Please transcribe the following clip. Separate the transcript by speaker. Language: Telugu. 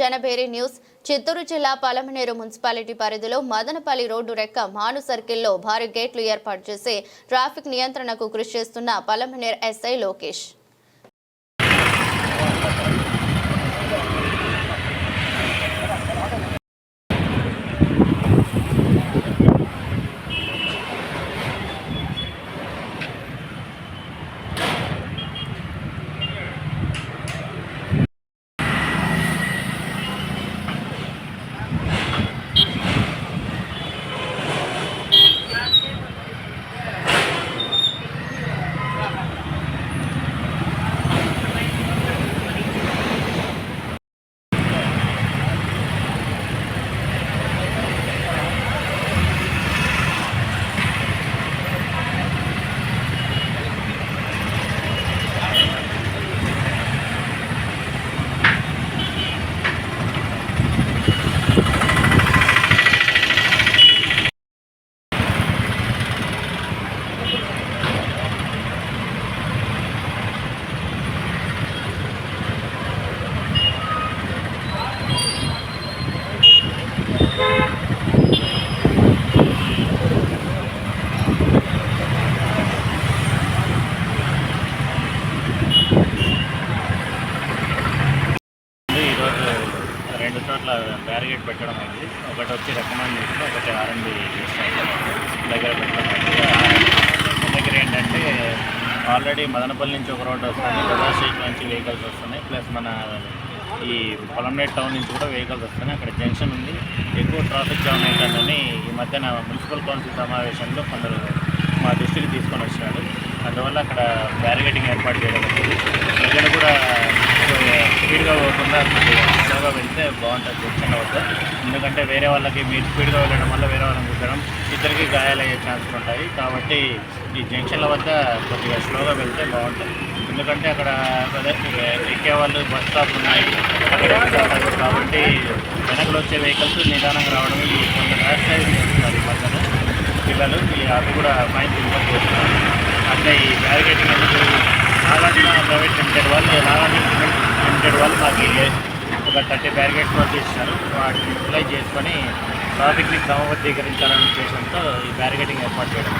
Speaker 1: జనభేరి న్యూస్. చిత్తూరు జిల్లా పలమనేరు మున్సిపాలిటీ పరిధిలో మదనపల్లి రోడ్డు రెక్క మాను సర్కిల్లో భారీ గేట్లు ఏర్పాటు చేసి ట్రాఫిక్ నియంత్రణకు కృషి చేస్తున్న పలమనేరు ఎస్ఐ లోకేష్.
Speaker 2: రెండు చోట్ల బ్యారిగేట్ పెట్టడం అయింది. ఒకటి వచ్చి రికమెండ్ చేసి ఒకటి R&D దగ్గర పెట్టడం అయింది. దగ్గర ఏంటంటే ఆల్రెడీ మదనపల్లి నుంచి ఒక రోడ్డు వస్తుంది, బజార్ స్టేషన్ నుంచి వెహికల్స్ వస్తున్నాయి, ప్లస్ మన ఈ పలమనేరు టౌన్ నుంచి కూడా వెహికల్స్ వస్తున్నాయి. అక్కడ జంక్షన్ ఉంది, ఎక్కువ ట్రాఫిక్ జామ్ అవుతుందని ఈ మధ్యన మున్సిపల్ కౌన్సిల్ సమావేశంలో కొందరు మా దృష్టికి తీసుకొని వచ్చాడు. అందువల్ల అక్కడ బ్యారిగేటింగ్ ఏర్పాటు చేయడం అనేది ప్రజలు కూడా స్పీడ్గా పోకుండా స్లోగా వెళ్తే బాగుంటుంది జంక్షన్ వద్ద. ఎందుకంటే వేరే వాళ్ళకి మీరు స్పీడ్గా వెళ్ళడం వల్ల వేరే వాళ్ళని కూర్చోడం ఇద్దరికి గాయాలయ్యే ఛాన్సులు ఉంటాయి. కాబట్టి ఈ జంక్షన్ల వద్ద కొద్దిగా స్లోగా వెళ్తే బాగుంటుంది. ఎందుకంటే అక్కడ ఎక్కేవాళ్ళు బస్ స్టాప్ ఉన్నాయి, కాబట్టి వెనకలు వచ్చే వెహికల్స్ నిదానంగా రావడం కొంత ర్యాష్ చేస్తున్నారు ఈ మధ్యన పిల్లలు. అవి కూడా ఫైన్ ఇన్కమ్ చేస్తున్నారు. అంటే ఈ బ్యారిగేటింగ్ అనేది నాగార్జున ప్రైవేట్ లిమిటెడ్ వాళ్ళు మాకు ఒక 30 బ్యారిగేట్స్ వరకు ఇచ్చినారు. వాటిని యూటిలైజ్ చేసుకొని ట్రాఫిక్ని క్రమబద్ధీకరించాలనే ఉద్దేశంతో ఈ బ్యారిగేటింగ్ ఏర్పాటు చేయడం.